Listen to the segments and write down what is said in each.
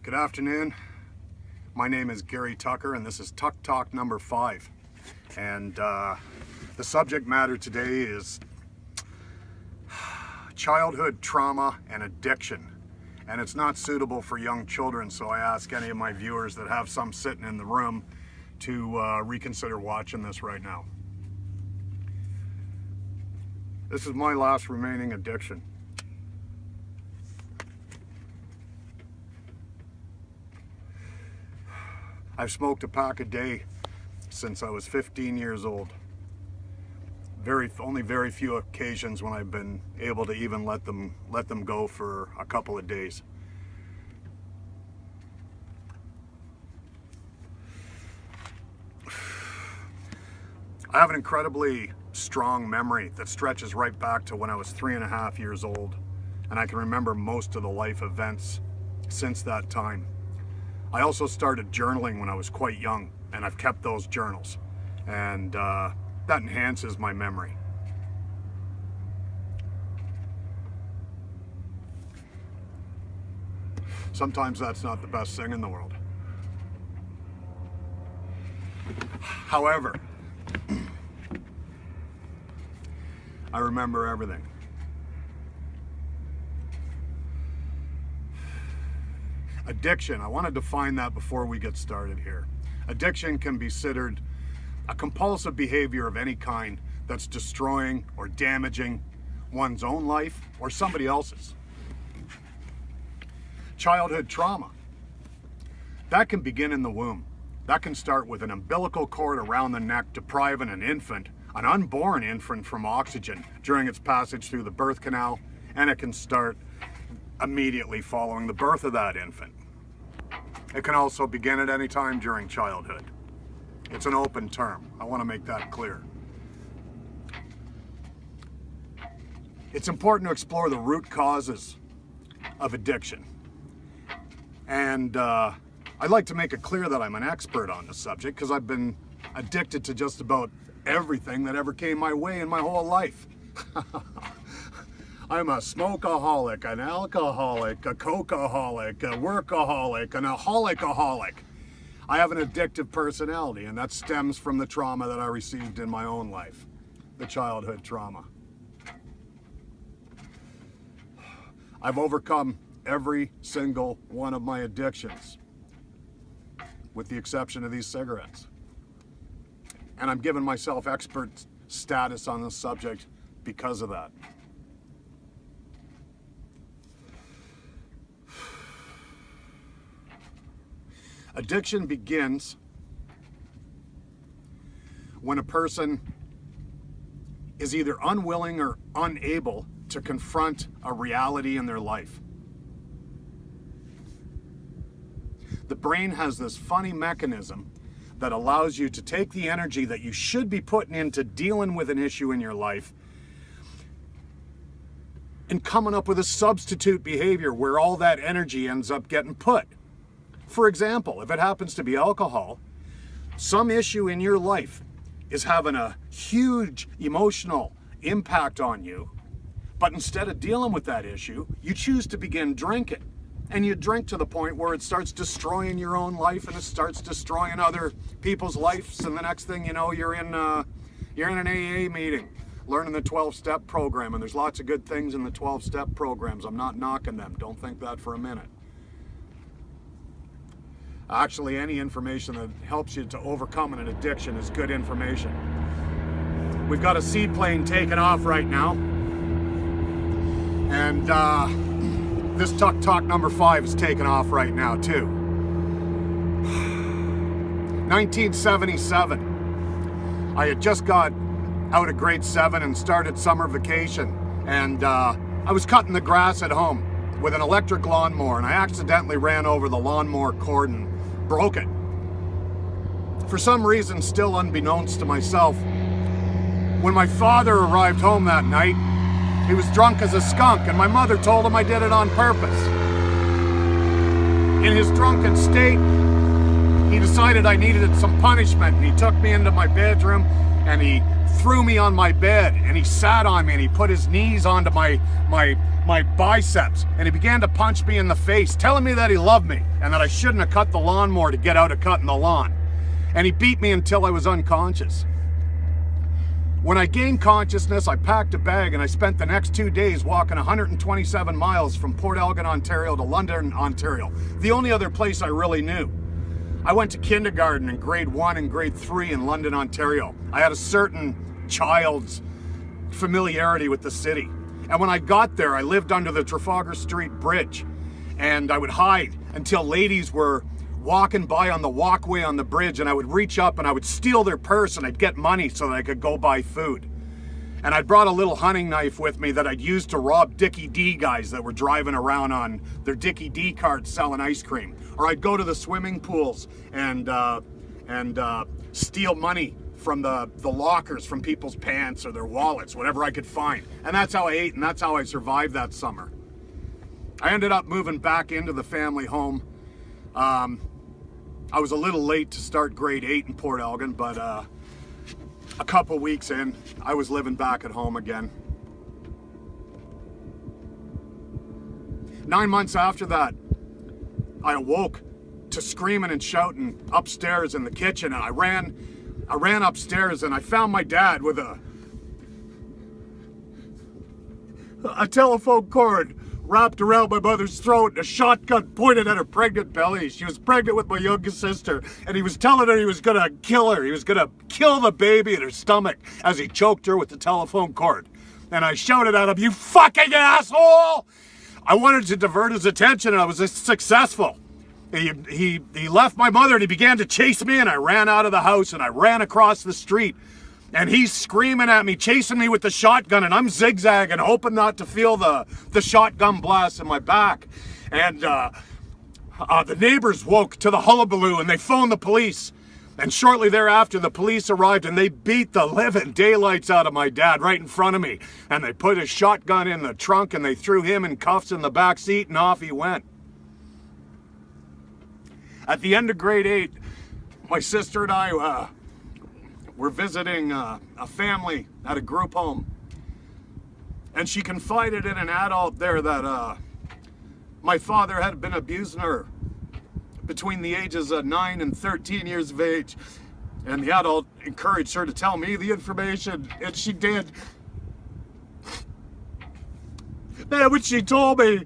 Good afternoon. My name is Gary Tucker, and this is Tuck Talk number 5. And the subject matter today is childhood trauma and addiction. And it's not suitable for young children, so I ask any of my viewers that have some sitting in the room to reconsider watching this right now. This is my last remaining addiction. I've smoked a pack a day since I was 15 years old. Only very few occasions when I've been able to even let them go for a couple of days. I have an incredibly strong memory that stretches right back to when I was 3.5 years old, and I can remember most of the life events since that time. I also started journaling when I was quite young, and I've kept those journals, and that enhances my memory. Sometimes that's not the best thing in the world. However, I remember everything. Addiction, I want to define that before we get started here. Addiction can be considered a compulsive behavior of any kind that's destroying or damaging one's own life or somebody else's. Childhood trauma, that can begin in the womb. That can start with an umbilical cord around the neck, depriving an infant, an unborn infant, from oxygen during its passage through the birth canal, and it can start immediately following the birth of that infant. It can also begin at any time during childhood. It's an open term. I want to make that clear. It's important to explore the root causes of addiction. And I'd like to make it clear that I'm an expert on this subject because I've been addicted to just about everything that ever came my way in my whole life. I'm a smokeaholic, an alcoholic, a cokeaholic, a workaholic, an aholic. I have an addictive personality, and that stems from the trauma that I received in my own life, the childhood trauma. I've overcome every single one of my addictions, with the exception of these cigarettes. And I'm giving myself expert status on this subject because of that. Addiction begins when a person is either unwilling or unable to confront a reality in their life. The brain has this funny mechanism that allows you to take the energy that you should be putting into dealing with an issue in your life and coming up with a substitute behavior where all that energy ends up getting put. For example, if it happens to be alcohol, some issue in your life is having a huge emotional impact on you, but instead of dealing with that issue, you choose to begin drinking. And you drink to the point where it starts destroying your own life and it starts destroying other people's lives, and the next thing you know, you're in an AA meeting, learning the 12-step program, and there's lots of good things in the 12-step programs. I'm not knocking them. Don't think that for a minute. Actually, any information that helps you to overcome an addiction is good information. We've got a seaplane taking off right now. And this Tuck Talk number 5 is taking off right now too. 1977. I had just got out of grade 7 and started summer vacation. And I was cutting the grass at home with an electric lawnmower, and I accidentally ran over the lawnmower cord and broke it. For some reason, still unbeknownst to myself, when my father arrived home that night, he was drunk as a skunk, and my mother told him I did it on purpose. In his drunken state, he decided I needed some punishment, and he took me into my bedroom and he threw me on my bed, and he sat on me, and he put his knees onto my biceps, and he began to punch me in the face, telling me that he loved me and that I shouldn't have cut the lawnmower to get out of cutting the lawn. And he beat me until I was unconscious. When I gained consciousness, I packed a bag and I spent the next 2 days walking 127 miles from Port Elgin, Ontario to London, Ontario, the only other place I really knew. I went to kindergarten in grade 1 and grade 3 in London, Ontario. I had a certain child's familiarity with the city. And when I got there, I lived under the Trafalgar Street Bridge, and I would hide until ladies were walking by on the walkway on the bridge, and I would reach up and I would steal their purse and I'd get money so that I could go buy food. And I'd brought a little hunting knife with me that I'd used to rob Dickie D guys that were driving around on their Dickie D carts selling ice cream. Or I'd go to the swimming pools and steal money from the lockers, from people's pants or their wallets, whatever I could find. And that's how I ate, and that's how I survived that summer. I ended up moving back into the family home. I was a little late to start grade 8 in Port Elgin, but a couple weeks in, I was living back at home again. 9 months after that, I awoke to screaming and shouting upstairs in the kitchen, and I ran upstairs and I found my dad with a telephone cord wrapped around my mother's throat and a shotgun pointed at her pregnant belly. She was pregnant with my youngest sister, and he was telling her he was gonna kill her. He was gonna kill the baby in her stomach as he choked her with the telephone cord. And I shouted at him, "You fucking asshole!" I wanted to divert his attention, and I was successful. He left my mother and he began to chase me, and I ran out of the house and I ran across the street, and he's screaming at me, chasing me with the shotgun, and I'm zigzagging, hoping not to feel the shotgun blast in my back. And the neighbors woke to the hullabaloo and they phoned the police. And shortly thereafter, the police arrived and they beat the living daylights out of my dad right in front of me. And they put his shotgun in the trunk and they threw him in cuffs in the back seat, and off he went. At the end of grade 8, my sister and I were visiting a family at a group home. And she confided in an adult there that my father had been abusing her between the ages of 9 and 13 years of age. And the adult encouraged her to tell me the information, and she did. Man, when she told me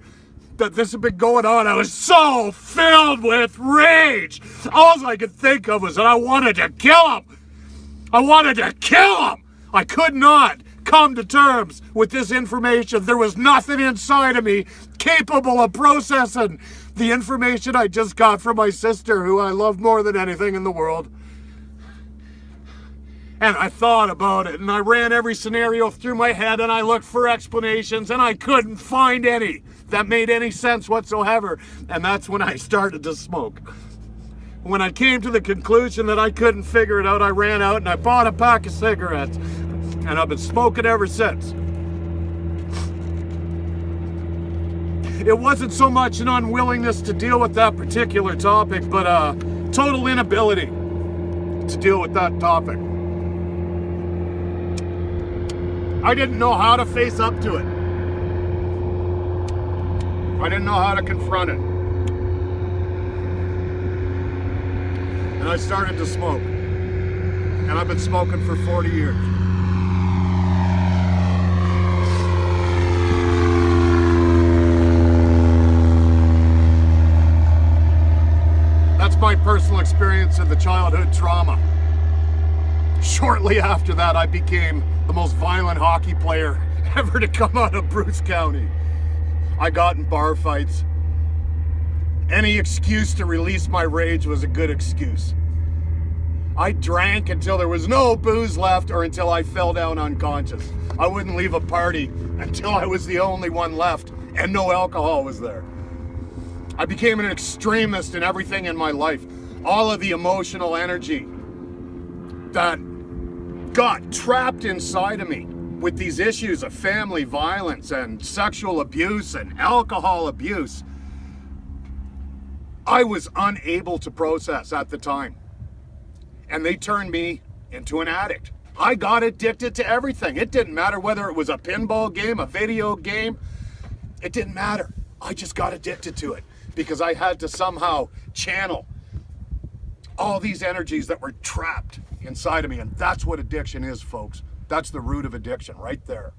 that this had been going on, I was so filled with rage. All I could think of was that I wanted to kill him. I wanted to kill him. I could not come to terms with this information. There was nothing inside of me capable of processing the information I just got from my sister, who I love more than anything in the world. And I thought about it, and I ran every scenario through my head, and I looked for explanations, and I couldn't find any that made any sense whatsoever. And that's when I started to smoke. When I came to the conclusion that I couldn't figure it out, I ran out and I bought a pack of cigarettes, and I've been smoking ever since. It wasn't so much an unwillingness to deal with that particular topic, but a total inability to deal with that topic. I didn't know how to face up to it. I didn't know how to confront it. And I started to smoke. And I've been smoking for 40 years. That's my personal experience of the childhood trauma. Shortly after that, I became the most violent hockey player ever to come out of Bruce County. I got in bar fights. Any excuse to release my rage was a good excuse. I drank until there was no booze left, or until I fell down unconscious. I wouldn't leave a party until I was the only one left and no alcohol was there. I became an extremist in everything in my life. All of the emotional energy that got trapped inside of me with these issues of family violence and sexual abuse and alcohol abuse, I was unable to process at the time. And they turned me into an addict. I got addicted to everything. It didn't matter whether it was a pinball game, a video game. It didn't matter. I just got addicted to it because I had to somehow channel all these energies that were trapped inside of me. And that's what addiction is, folks. That's the root of addiction right there.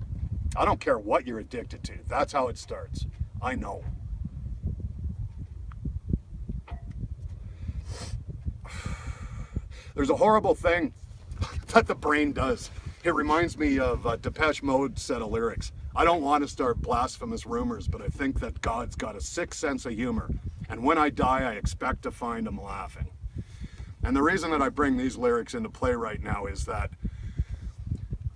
I don't care what you're addicted to. That's how it starts. I know. There's a horrible thing that the brain does. It reminds me of Depeche Mode's set of lyrics. I don't want to start blasphemous rumors, but I think that God's got a sick sense of humor. And when I die, I expect to find him laughing. And the reason that I bring these lyrics into play right now is that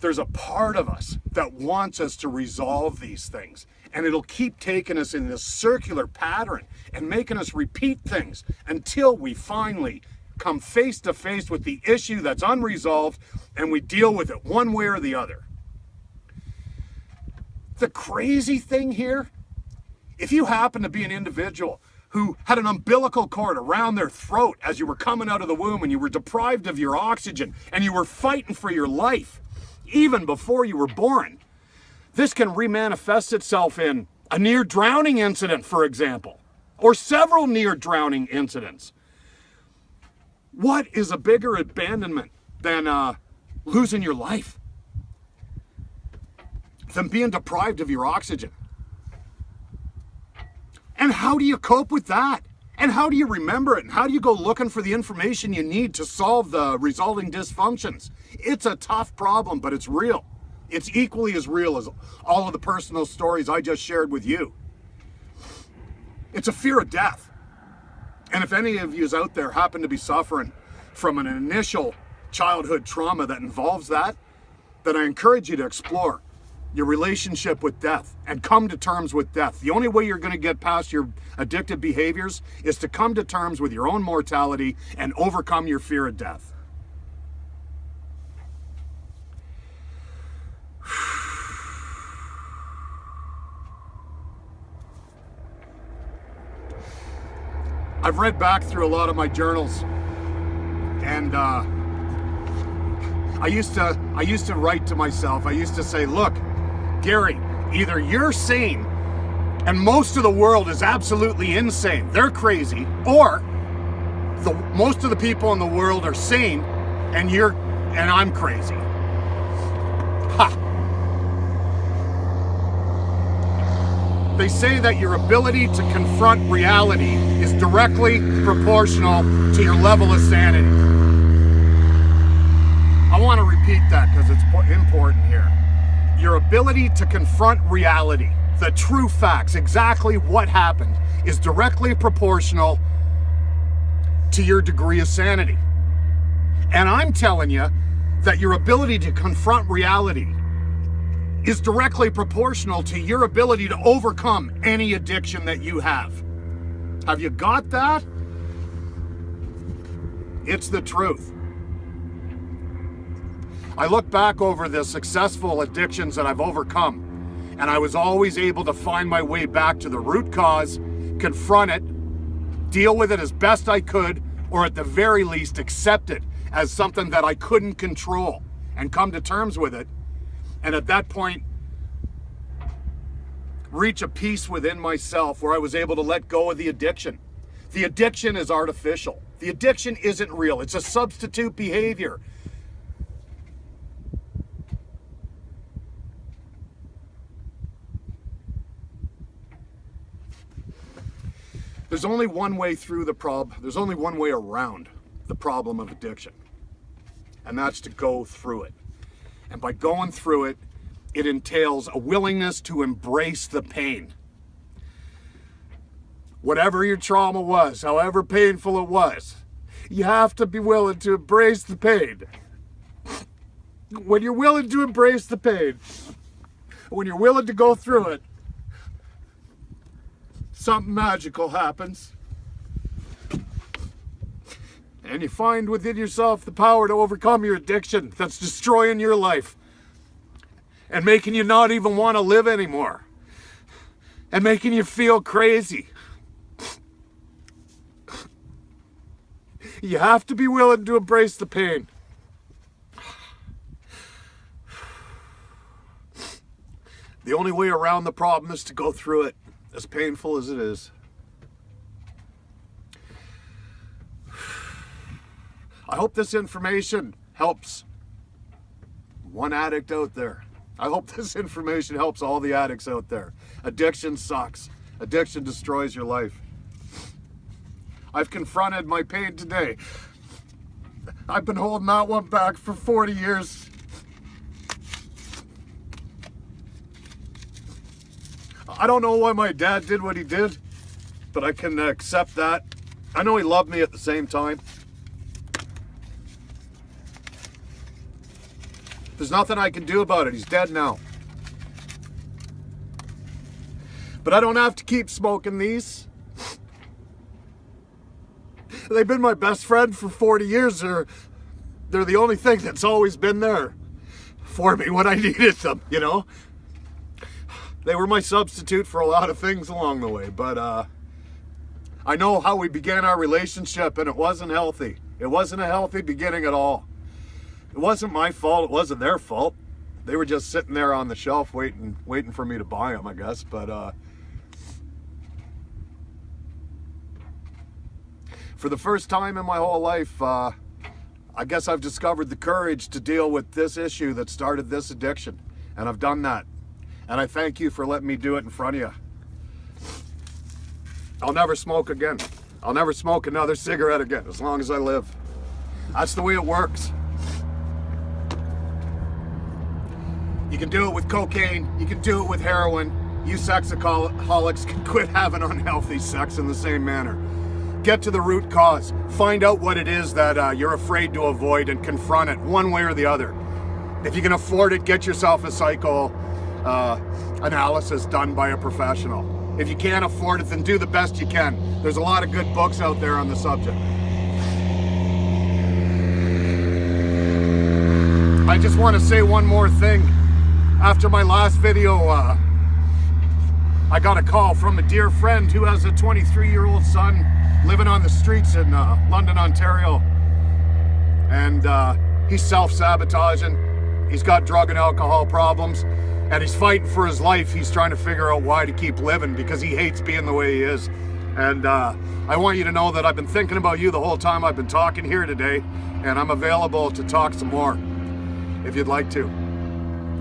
there's a part of us that wants us to resolve these things. And it'll keep taking us in this circular pattern and making us repeat things until we finally come face to face with the issue that's unresolved and we deal with it one way or the other. The crazy thing here, if you happen to be an individual who had an umbilical cord around their throat as you were coming out of the womb and you were deprived of your oxygen and you were fighting for your life, even before you were born, this can remanifest itself in a near drowning incident, for example, or several near drowning incidents. What is a bigger abandonment than losing your life? Than being deprived of your oxygen? And how do you cope with that? And how do you remember it? And how do you go looking for the information you need to solve the resulting dysfunctions? It's a tough problem, but it's real. It's equally as real as all of the personal stories I just shared with you. It's a fear of death. And if any of you out there happen to be suffering from an initial childhood trauma that involves that, then I encourage you to explore your relationship with death and come to terms with death. The only way you're going to get past your addictive behaviors is to come to terms with your own mortality and overcome your fear of death. I've read back through a lot of my journals, and I used to write to myself. I used to say, look, Gary, either you're sane and most of the world is absolutely insane, they're crazy, or most of the people in the world are sane and I'm crazy. Ha! They say that your ability to confront reality is directly proportional to your level of sanity. I want to repeat that because it's important here. Your ability to confront reality, the true facts, exactly what happened, is directly proportional to your degree of sanity. And I'm telling you that your ability to confront reality is directly proportional to your ability to overcome any addiction that you have. Have you got that? It's the truth. I look back over the successful addictions that I've overcome, and I was always able to find my way back to the root cause, confront it, deal with it as best I could, or at the very least accept it as something that I couldn't control and come to terms with it. And at that point, reach a peace within myself where I was able to let go of the addiction. The addiction is artificial. The addiction isn't real. It's a substitute behavior. There's only one way through the problem. There's only one way around the problem of addiction. And that's to go through it. And by going through it, it entails a willingness to embrace the pain. Whatever your trauma was, however painful it was, you have to be willing to embrace the pain. When you're willing to embrace the pain, when you're willing to go through it, something magical happens. And you find within yourself the power to overcome your addiction that's destroying your life and making you not even want to live anymore and making you feel crazy. You have to be willing to embrace the pain. The only way around the problem is to go through it, as painful as it is. I hope this information helps one addict out there. I hope this information helps all the addicts out there. Addiction sucks. Addiction destroys your life. I've confronted my pain today. I've been holding that one back for 40 years. I don't know why my dad did what he did, but I can accept that. I know he loved me at the same time. There's nothing I can do about it. He's dead now. But I don't have to keep smoking these. They've been my best friend for 40 years. They're the only thing that's always been there for me when I needed them, you know? They were my substitute for a lot of things along the way, but I know how we began our relationship, and it wasn't healthy. It wasn't a healthy beginning at all. It wasn't my fault. It wasn't their fault. They were just sitting there on the shelf waiting for me to buy them, I guess. But for the first time in my whole life, I guess I've discovered the courage to deal with this issue that started this addiction. And I've done that. And I thank you for letting me do it in front of you. I'll never smoke again. I'll never smoke another cigarette again as long as I live. That's the way it works. You can do it with cocaine. You can do it with heroin. You sexaholics can quit having unhealthy sex in the same manner. Get to the root cause. Find out what it is that you're afraid to avoid and confront it one way or the other. If you can afford it, get yourself a psycho analysis done by a professional. If you can't afford it, then do the best you can. There's a lot of good books out there on the subject. I just want to say one more thing. After my last video, I got a call from a dear friend who has a 23-year-old son living on the streets in London, Ontario. And he's self-sabotaging. He's got drug and alcohol problems. And he's fighting for his life. He's trying to figure out why to keep living because he hates being the way he is. And I want you to know that I've been thinking about you the whole time I've been talking here today. And I'm available to talk some more if you'd like to.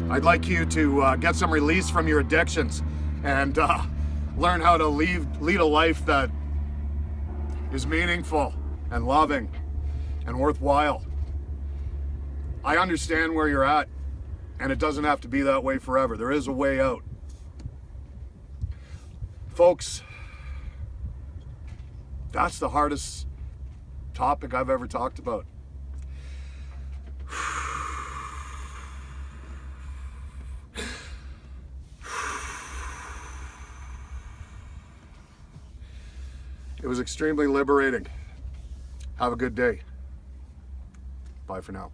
I'd like you to get some release from your addictions and learn how to lead a life that is meaningful and loving and worthwhile. I understand where you're at, and it doesn't have to be that way forever. There is a way out. Folks, that's the hardest topic I've ever talked about. It was extremely liberating. Have a good day. Bye for now.